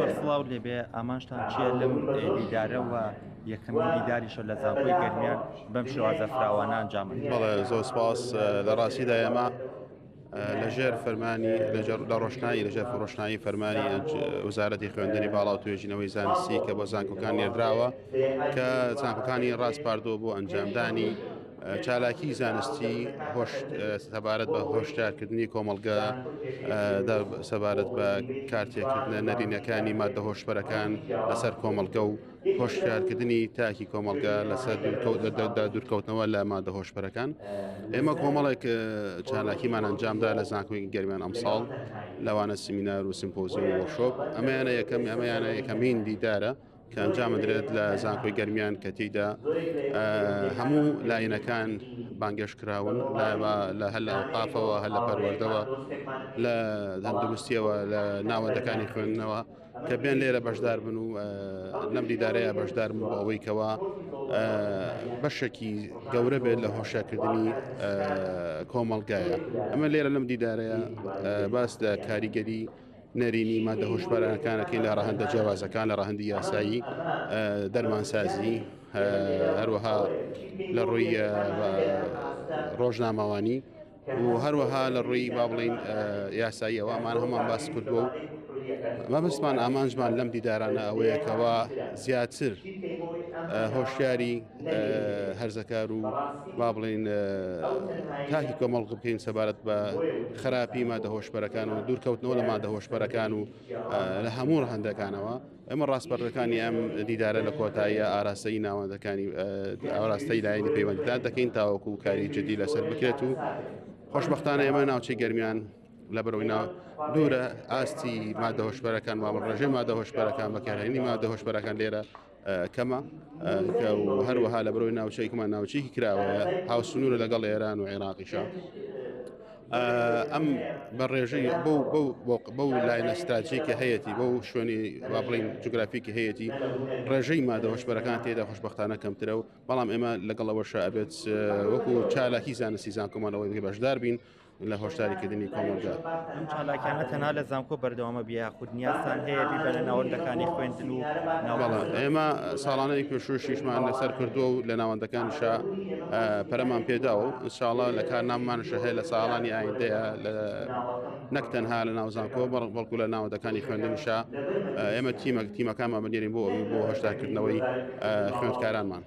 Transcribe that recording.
زۆر سڵاو لێبێ ئامانجتان چییە لەم دیدارەوە یەکەمین دیداریشە لە زانکۆی گەرمیان بەم شێوازە فراوانە ئەنجامن. بەڵێ زۆر سپاس لە ڕاستیدا ئێمە لەژێر فەرمانی لە ڕۆشنایی لەژێر ڕۆشنایی فەرمانی وزارەتی خوێندنی باڵا و توێژینەوەی زانستی کە بۆ زانکۆکان نێردراوە کە زانکۆکانی ڕاستپاردۆ بۆ ئەنجامدانی چالاکی زانستی سەبارەت بە هۆشیارکردنی کۆمەڵگە سەبارەت بە کارتێکردنە نەرینەکانی مادە هۆشبەرەکان لەسەر کۆمەڵگە و هۆشیارکردنی تاکی کۆمەڵگە لەسەر دوورکەوتنەوە لە مادە هۆشبەرەکان. ئێمە کۆمەڵێک چالاکیمان ئەنجامدا لە زانکۆی گەرمیان ئەمساڵ لەوانە سیمینار و سیمپۆزیۆم و وەرکشۆپ ئەمەیانە یەکەمین دیدارە کە ئەنجامدرێت لە زانکۆی گەرمیان کە تێیدا هەموو لاینەکان بانگێشکراون هەل لە ئەوقافەوە هەل لە پەروەردەوە لە تەندروستیەوە لە ناوەندەکانی خوێندنەوە کە بێن لێرە بەشدار بن و لەم دیدارەیە بەشدار بن بۆ ئەوەی کەوا بەشێکی گەورە بێت لە هۆشیارکردنی کۆمەڵگایە. ئەمە لێرە لەم دیدارەیە باس لە کاریگەری نەرینی مادە هۆشبەرەکانەکەین لە ڕاهەندە جیاوازەکان لە ڕاهەندی یاسایی دەرمانسازی هەروەها لە ڕووی ڕۆژنامەوانی و هەروەها لە ڕووی با بڵین یاسایی ئەوەمان هەمان باس کردووە و مەبەستمان ئامانجمان لەم دیدارانە ئەوەیەکەوە زیاتر هۆشیاری هەرزەکار و با بڵین تاکی کۆمەڵ بکەین سەبارەت بە خراپی مادە هۆشبەرەکان و دوورکەوتنەوە لە مادە هۆشبەرەکان و لە هەموو ڕەهەندەکانەوە. ئەمە ڕاستپەردەکانی ئەم دیدارە لە کۆتاییە ئاراستەی ناوەندەکانی ئاراستەی لایەنی پەیوەندیدان دەکەین تاوەکو و کاری جدی لەسەر بکرێت و خۆشبەختانە ئێمە ناوچەی گەرمیان لە بەرەوەینا دوورە ئاستی مادە هۆشبەرەکان ڕێژەی مادە هۆشبەرەکان بەکارهێنی مادە هۆشبەرەکان لێرە کەمە و هەروەها لە بەرەوەی ناوچەیەکمان ناوچەیەکی کراوەیە هاوسنوورە لەگەڵ ئێران و عێراقیشە. ئەم بە ڕێژەی بەو لاینە استراتیژیکە هەیەی بەو شوێنی با بڵین جوگرافیکی هەیەی ڕێژەی مادە هۆشبەرەکان تێدا خۆشبەختانە کەمترە و بەڵام ئێمە لەگەڵەوەشە ئەبێت وەکو چالاکی زانستی زانکۆمانەوەی بەشدار بین لە هۆشداریکردنی کۆمەڵگە. ئەم چالاکیانە تەنها لە زانکۆ بەردەوامە بیا خود نیازتان هەیە بیبەنە ناوەندەکانی خوێندن و ئێمە ساڵانەی پێشوشیشمان لەسەر کردووە و لە ناوەندەکانشە پەرەمان پێداوە و ئینشاڵڵا لە کارناممانشە هەیە لە ساڵانی ئایندەیە نەک تەنها لە ناو زانکۆ بەڵکو لە ناوەندەکانی خوێندنیشە ئێمە تیمەکانمان بنێرین بۆ هۆشدارکردنەوەی خوێندکارانمان.